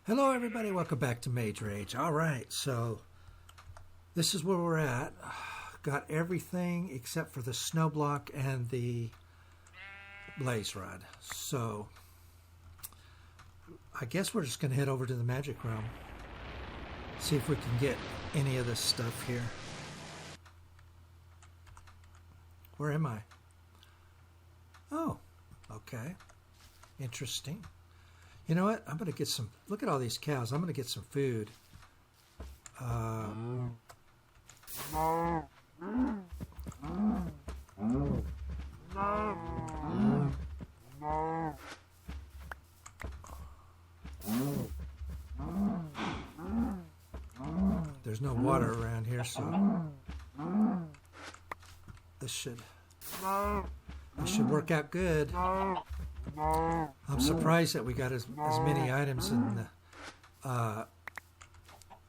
Hello everybody, welcome back to Mage Rage. Alright, so this is where we're at. Got everything except for the snow block and the blaze rod. So I guess we're just going to head over to the magic realm. See if we can get any of this stuff here. Where am I? Oh, okay. Interesting. You know what? I'm going to get some... Look at all these cows. I'm going to get some food. There's no water around here, so this should work out good. I'm surprised that we got as many items in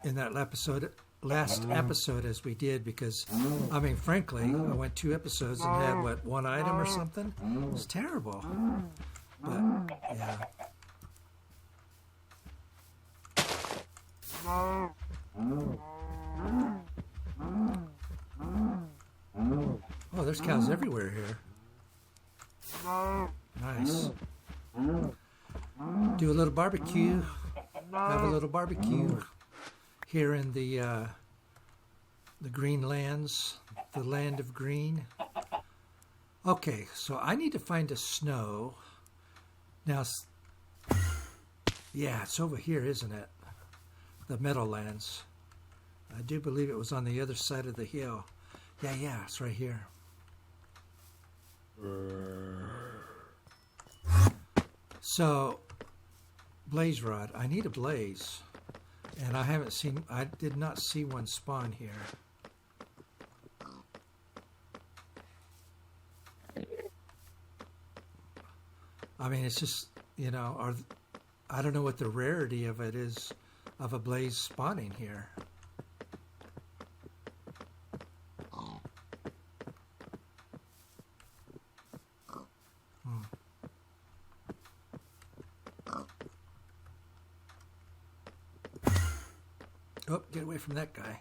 that last episode as we did, because I mean, frankly, I went 2 episodes and had what, 1 item or something. It was terrible. But yeah. Oh, there's cows everywhere here. Nice. Do a little barbecue. Have a little barbecue here in the green lands, the land of green. Okay, so I need to find a snow. Now, yeah, it's over here, isn't it? The Meadowlands. I do believe it was on the other side of the hill. Yeah, it's right here. So, blaze rod. I need a blaze, and I did not see one spawn here. I mean, it's just, you know, I don't know what the rarity of it is, of a blaze spawning here. Oh, get away from that guy.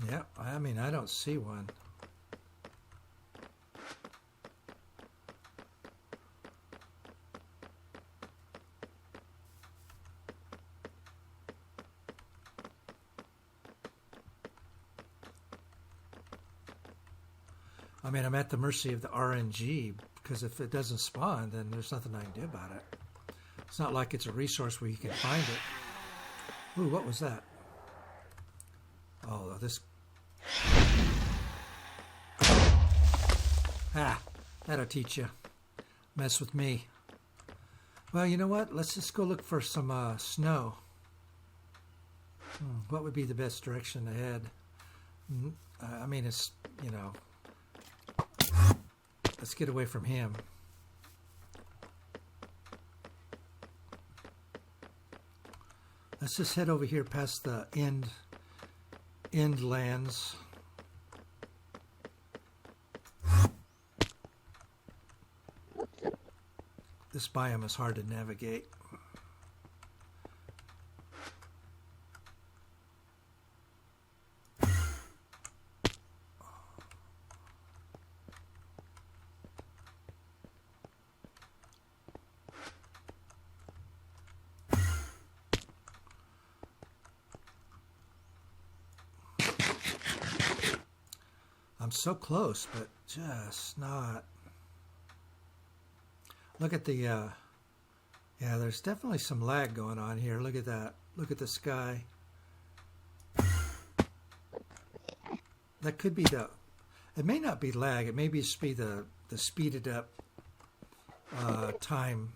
Yeah, I mean, I don't see one. I mean, I'm at the mercy of the RNG, because if it doesn't spawn, then there's nothing I can do about it. It's not like it's a resource where you can find it. Ooh, what was that? Oh, this... Ah, that'll teach you. Mess with me. Well, you know what? Let's just go look for some snow. What would be the best direction to head? I mean, it's, you know... Let's get away from him. Let's just head over here past the end lands. This biome is hard to navigate. I'm so close, but just not. Look at the, yeah, there's definitely some lag going on here. Look at that. Look at the sky. That could be it may not be lag. It may just be the speeded up time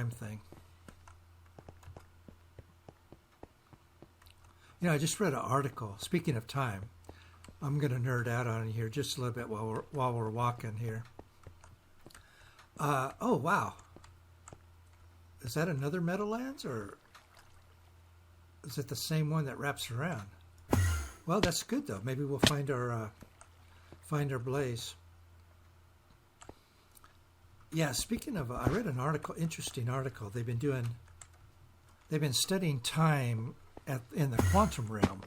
thing. You know, I just read an article, speaking of time. I'm going to nerd out on it here just a little bit while we're walking here. Oh, wow. Is that another Meadowlands, or Is it the same one that wraps around? Well, that's good though. Maybe we'll find our blaze. Yeah, speaking of, I read an article, interesting article. They've been studying time in the quantum realm,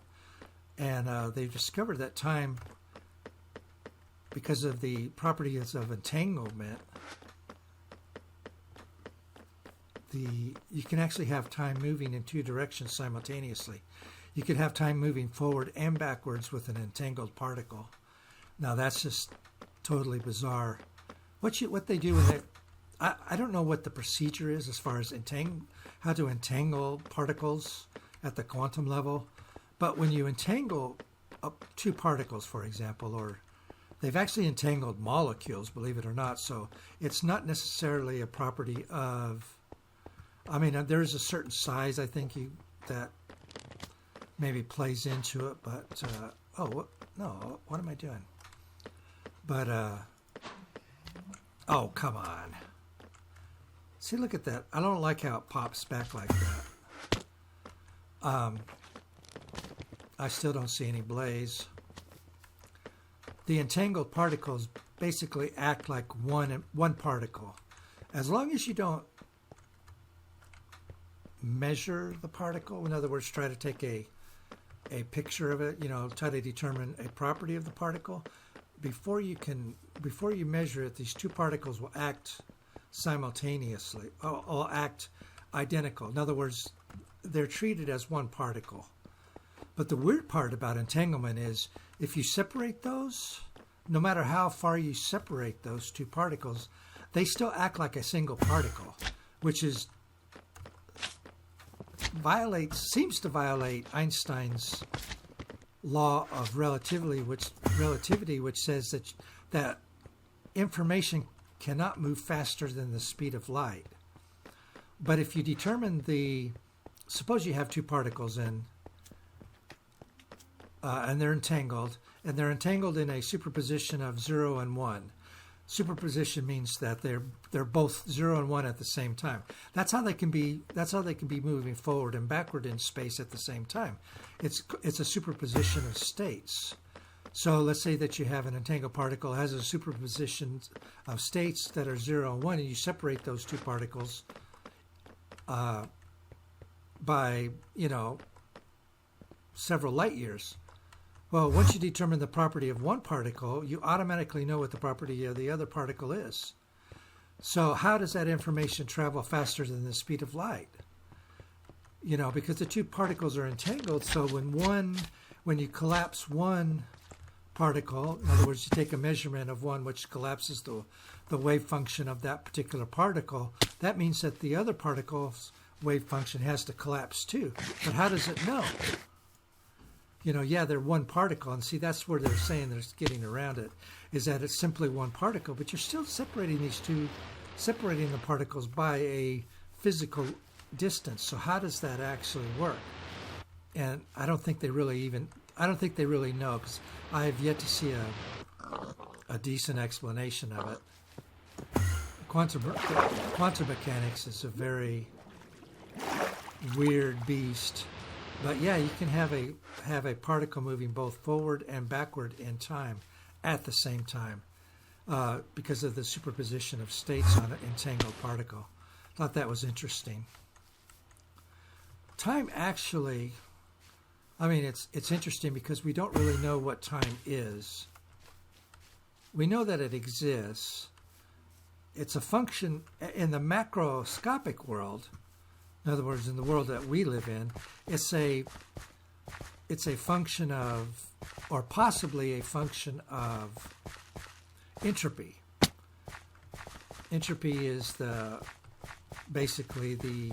and they've discovered that time, because of the properties of entanglement, you can actually have time moving in two directions simultaneously. You could have time moving forward and backwards with an entangled particle. Now that's just totally bizarre. What they do with it, I don't know what the procedure is as far as how to entangle particles at the quantum level, but when you entangle two particles, for example, or they've actually entangled molecules, believe it or not, so it's not necessarily a property of, I mean, there's a certain size, I think, that maybe plays into it, but, no, what am I doing? But, oh, come on. See, look at that. I don't like how it pops back like that. I still don't see any blaze. The entangled particles basically act like one particle. As long as you don't measure the particle, in other words, try to take a picture of it, try to determine a property of the particle, before you measure it, these two particles will act simultaneously, or act identical. In other words, they're treated as one particle. But the weird part about entanglement is if you separate those, no matter how far you separate those two particles, they still act like a single particle, which seems to violate Einstein's law of relativity, which says that information cannot move faster than the speed of light. But if you determine suppose you have two particles and they're entangled in a superposition of 0 and 1. Superposition means that they're both 0 and 1 at the same time. That's how they can be moving forward and backward in space at the same time. It's a superposition of states. So let's say that you have an entangled particle has a superposition of states that are 0 and 1, and you separate those two particles by several light years. Well, once you determine the property of one particle, you automatically know what the property of the other particle is. So how does that information travel faster than the speed of light? Because the two particles are entangled, so when you collapse one particle, in other words, you take a measurement of one which collapses the wave function of that particular particle, that means that the other particle's wave function has to collapse too. But how does it know? They're one particle, and see, that's where they're saying they're getting around it, is that it's simply one particle, but you're still separating the particles by a physical distance. So how does that actually work? And I don't think they really know, because I have yet to see a decent explanation of it. Quantum mechanics is a very weird beast. But yeah, you can have a particle moving both forward and backward in time at the same time because of the superposition of states on an entangled particle. Thought that was interesting. Time actually, it's interesting because we don't really know what time is. We know that it exists. It's a function in the macroscopic world. In other words, in the world that we live in, it's a function of, or possibly a function of, entropy. Entropy is basically the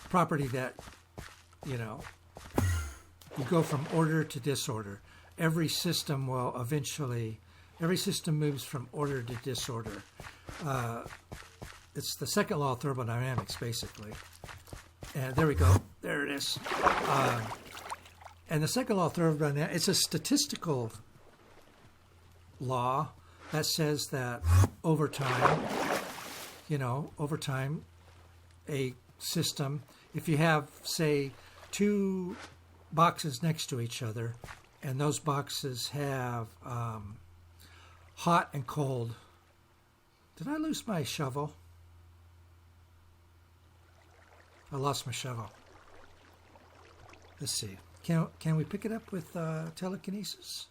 property that, you go from order to disorder. Every system moves from order to disorder. It's the second law of thermodynamics, basically. And there we go. There it is. And the second law of thermodynamics, it's a statistical law that says that over time, a system if you have, say, two boxes next to each other, and those boxes have hot and cold. Did I lose my shovel? I lost my shovel. Let's see. Can we pick it up with telekinesis?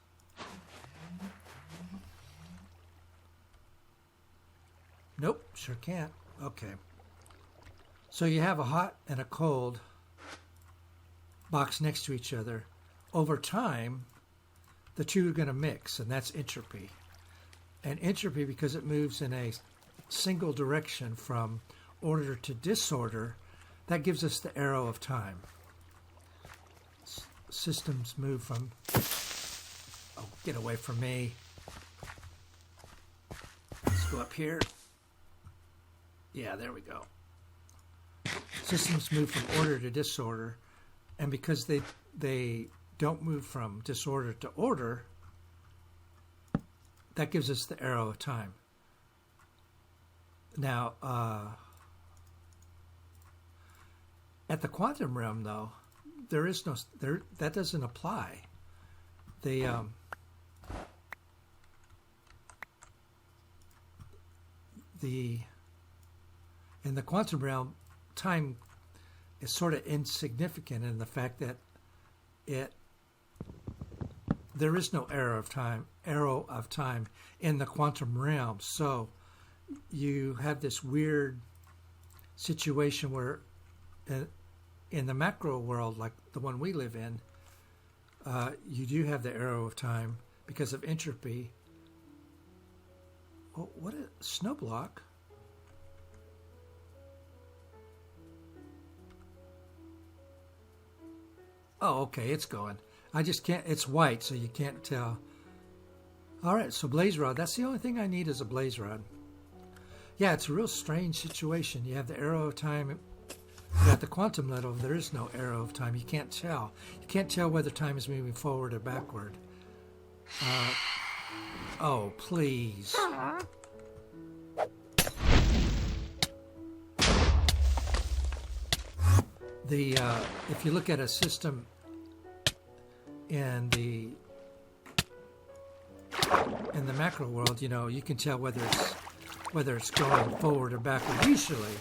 Nope, sure can't. Okay. So you have a hot and a cold box next to each other. Over time, the two are going to mix, and that's entropy. And entropy, because it moves in a single direction from order to disorder, that gives us the arrow of time. Systems move from... Oh, get away from me. Let's go up here. Yeah, there we go. Systems move from order to disorder, and because they don't move from disorder to order, that gives us the arrow of time. Now, at the quantum realm, though, there is no that doesn't apply. In the quantum realm, time is sort of insignificant in the fact that there is no arrow of time in the quantum realm. So you have this weird situation where in the macro world, like the one we live in, you do have the arrow of time because of entropy. Oh, what a snow block. Oh, okay, it's going. I just can't, it's white, so you can't tell. All right, so blaze rod. That's the only thing I need is a blaze rod. Yeah, it's a real strange situation. You have the arrow of time. At the quantum level, there is no arrow of time. You can't tell. You can't tell whether time is moving forward or backward. Oh, please. If you look at a system in the macro world, you can tell whether it's going forward or backward. Usually,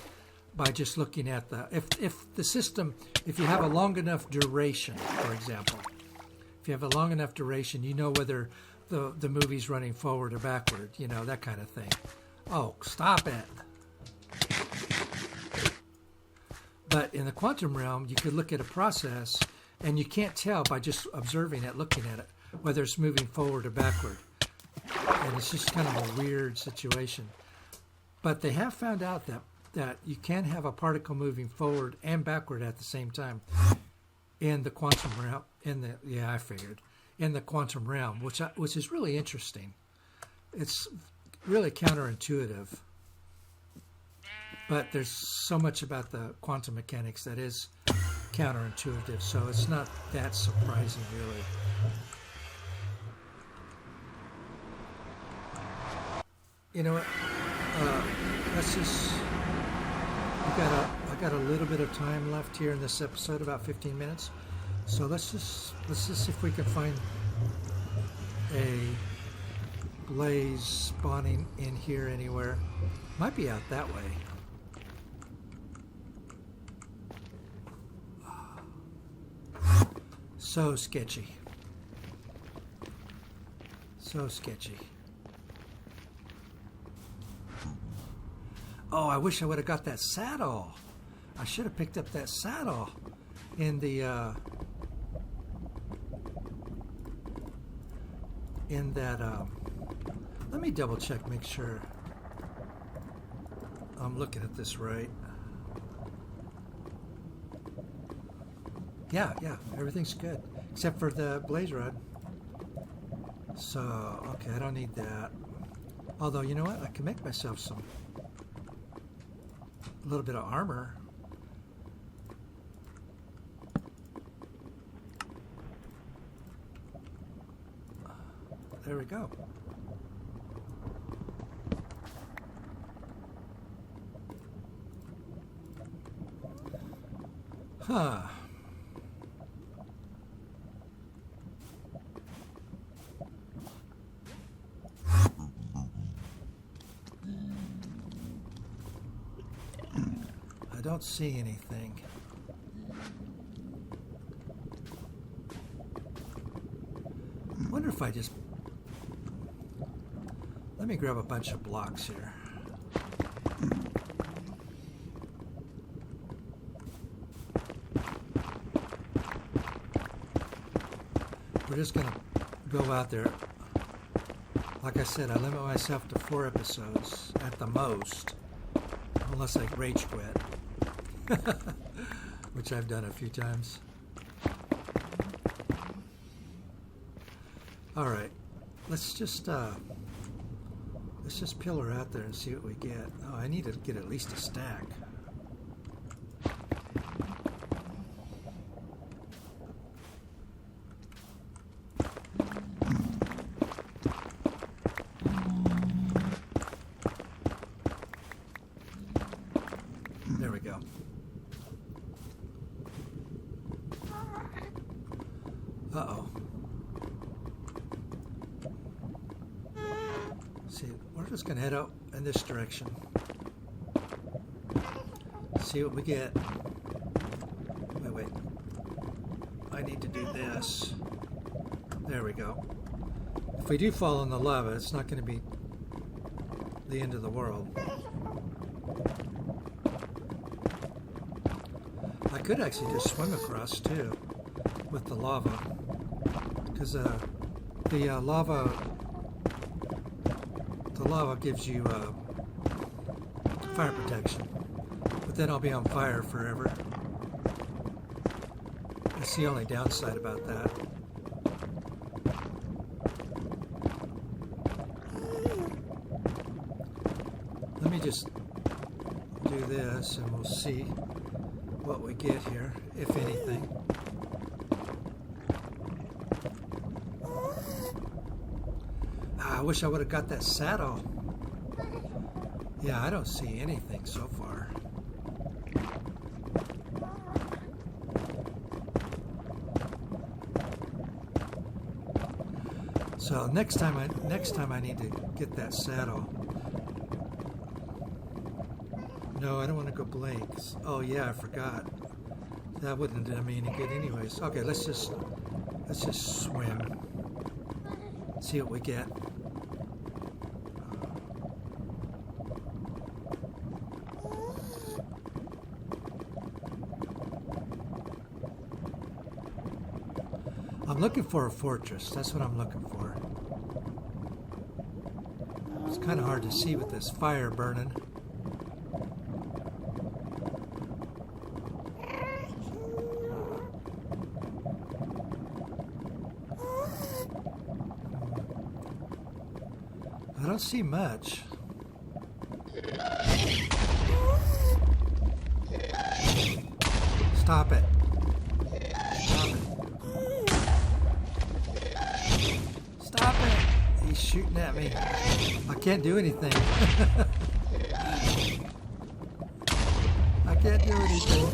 by just looking at if you have a long enough duration, for example, if you have a long enough duration, you know whether the movie's running forward or backward, that kind of thing. Oh, stop it. But in the quantum realm, you could look at a process, and you can't tell by just observing it, looking at it, whether it's moving forward or backward. And it's just kind of a weird situation. But they have found out that you can have a particle moving forward and backward at the same time in the quantum realm. In the quantum realm, which is really interesting. It's really counterintuitive, but there's so much about the quantum mechanics that is counterintuitive, so it's not that surprising, really. You know what? Let's just. I got a little bit of time left here in this episode, about 15 minutes. So let's just see if we can find a blaze spawning in here anywhere. Might be out that way. So sketchy. So sketchy. Oh, I wish I would have got that saddle. I should have picked up that saddle in the let me double check, make sure I'm looking at this right. Yeah, everything's good except for the blaze rod. So, okay, I don't need that. Although, you know what? I can make myself a little bit of armor. There we go. Huh. I don't see anything. I wonder if I just... Let me grab a bunch of blocks here. We're just going to go out there. Like I said, I limit myself to 4 episodes at the most, unless I rage quit, which I've done a few times. All right, let's just peel her out there and see what we get. Oh, I need to get at least a stack. There we go. Uh-oh. See, we're just going to head out in this direction. See what we get. Wait. I need to do this. There we go. If we do fall in the lava, it's not going to be the end of the world. I could actually just swim across too with the lava, because the lava gives you fire protection, but then I'll be on fire forever. That's the only downside about that. Let me just do this and we'll see what we get here, if anything. I wish I would have got that saddle. Yeah, I don't see anything so far. So next time I need to get that saddle. No, I don't want to go blanks. Oh yeah, I forgot. That wouldn't do me any good anyways. Okay, let's just swim. See what we get. I'm looking for a fortress. That's what I'm looking for. It's kind of hard to see with this fire burning. I don't see much. Stop it. Stop it. He's shooting at me. I can't do anything. I can't do anything.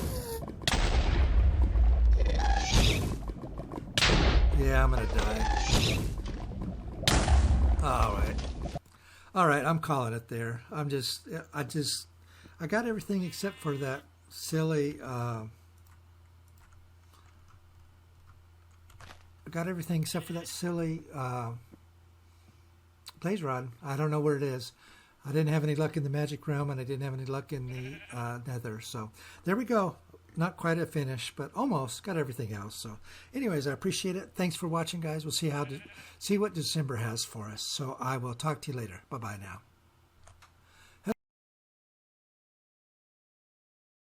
Yeah, I'm gonna die. All right, I'm calling it there. I got everything except for that silly, blaze rod. I don't know where it is. I didn't have any luck in the magic realm, and I didn't have any luck in the nether. So there we go. Not quite a finish, but almost got everything else. So anyways, I appreciate it. Thanks for watching, guys. We'll see what December has for us. So I will talk to you later. Bye-bye now.